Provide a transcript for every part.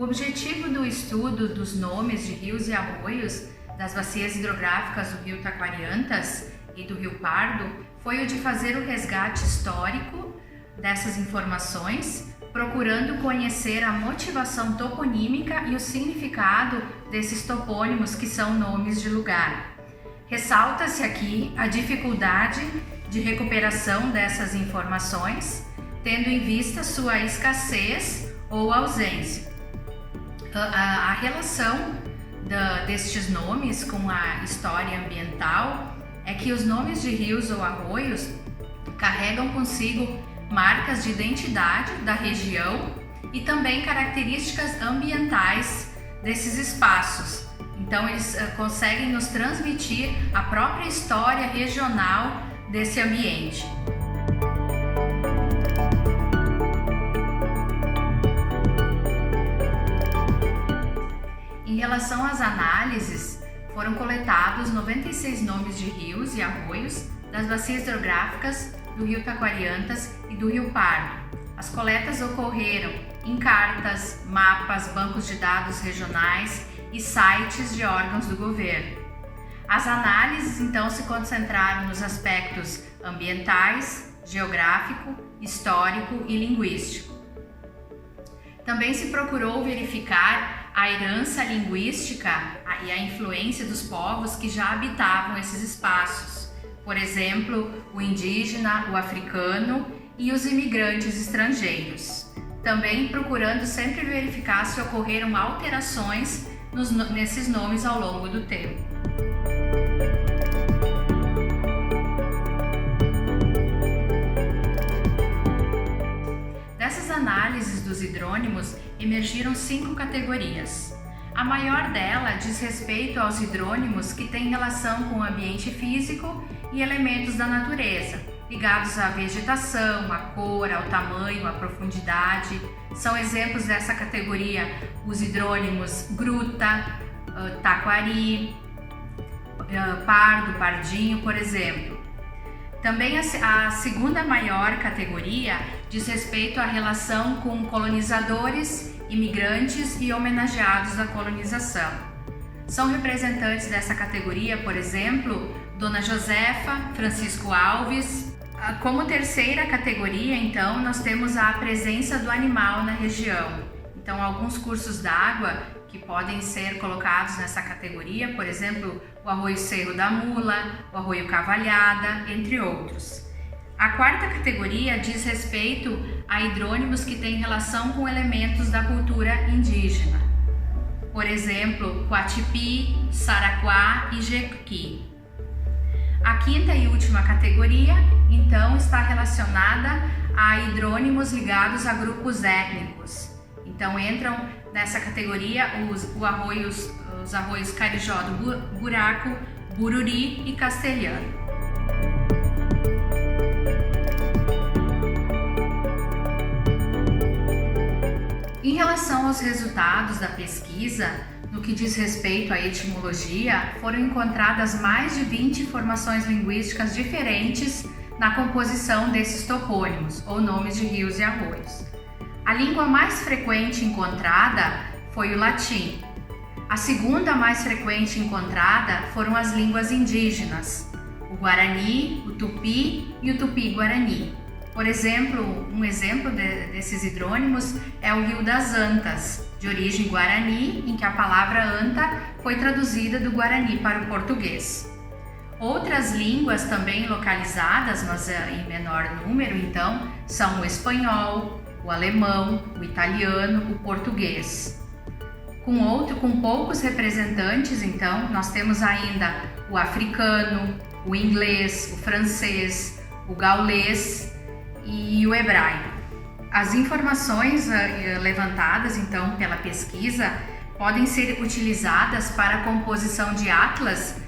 objetivo do estudo dos nomes de rios e arroios das bacias hidrográficas do rio Taquariantas e do rio Pardo foi o de fazer o resgate histórico dessas informações, procurando conhecer a motivação toponímica e o significado desses topônimos que são nomes de lugar. Ressalta-se aqui a dificuldade de recuperação dessas informações, tendo em vista sua escassez ou ausência. A relação destes nomes com a história ambiental é que os nomes de rios ou arroios carregam consigo marcas de identidade da região e também características ambientais desses espaços. Então eles conseguem nos transmitir a própria história regional desse ambiente. Em relação às análises, foram coletados 96 nomes de rios e arroios das bacias hidrográficas do rio Taquariantas e do rio Pardo. As coletas ocorreram em cartas, mapas, bancos de dados regionais e sites de órgãos do governo. As análises, então, se concentraram nos aspectos ambientais, geográfico, histórico e linguístico. Também se procurou verificar a herança linguística e a influência dos povos que já habitavam esses espaços. Por exemplo, o indígena, o africano e os imigrantes estrangeiros. Também procurando sempre verificar se ocorreram alterações nesses nomes ao longo do tempo. Dessas análises dos hidrônimos emergiram 5 categorias. A maior dela diz respeito aos hidrônimos que têm relação com o ambiente físico e elementos da natureza, ligados à vegetação, à cor, ao tamanho, à profundidade. São exemplos dessa categoria os hidrônimos gruta, taquari, pardo, pardinho, por exemplo. Também a segunda maior categoria diz respeito à relação com colonizadores, imigrantes e homenageados da colonização. São representantes dessa categoria, por exemplo, Dona Josefa, Francisco Alves. Como terceira categoria, então, nós temos a presença do animal na região. Então, alguns cursos d'água que podem ser colocados nessa categoria, por exemplo, o arroio Cerro da Mula, o arroio Cavalhada, entre outros. A quarta categoria diz respeito a hidrônimos que têm relação com elementos da cultura indígena. Por exemplo, Coatipi, Saraquá e Jequi. A quinta e última categoria, então, está relacionada a hidrônimos ligados a grupos étnicos. Então, entram nessa categoria os arroios Carijó do Buraco, Bururi e Castelhano. Em relação aos resultados da pesquisa, no que diz respeito à etimologia, foram encontradas mais de 20 formações linguísticas diferentes na composição desses topônimos, ou nomes de rios e arroios. A língua mais frequente encontrada foi o latim. A segunda mais frequente encontrada foram as línguas indígenas, o Guarani, o Tupi e o Tupi-Guarani. Por exemplo, um exemplo desses hidrônimos é o Rio das Antas, de origem guarani, em que a palavra anta foi traduzida do guarani para o português. Outras línguas também localizadas, mas em menor número, então, são o espanhol, o alemão, o italiano, o português. Com poucos representantes, então, nós temos ainda o africano, o inglês, o francês, o gaulês e o hebraico. As informações levantadas, então, pela pesquisa podem ser utilizadas para a composição de atlas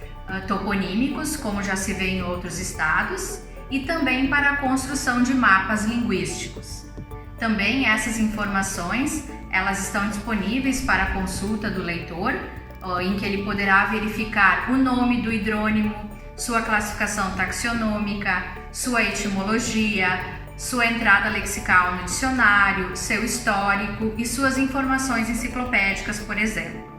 toponímicos, como já se vê em outros estados, e também para a construção de mapas linguísticos. Também essas informações, elas estão disponíveis para a consulta do leitor, em que ele poderá verificar o nome do hidrônimo, sua classificação taxonômica, sua etimologia, sua entrada lexical no dicionário, seu histórico e suas informações enciclopédicas, por exemplo.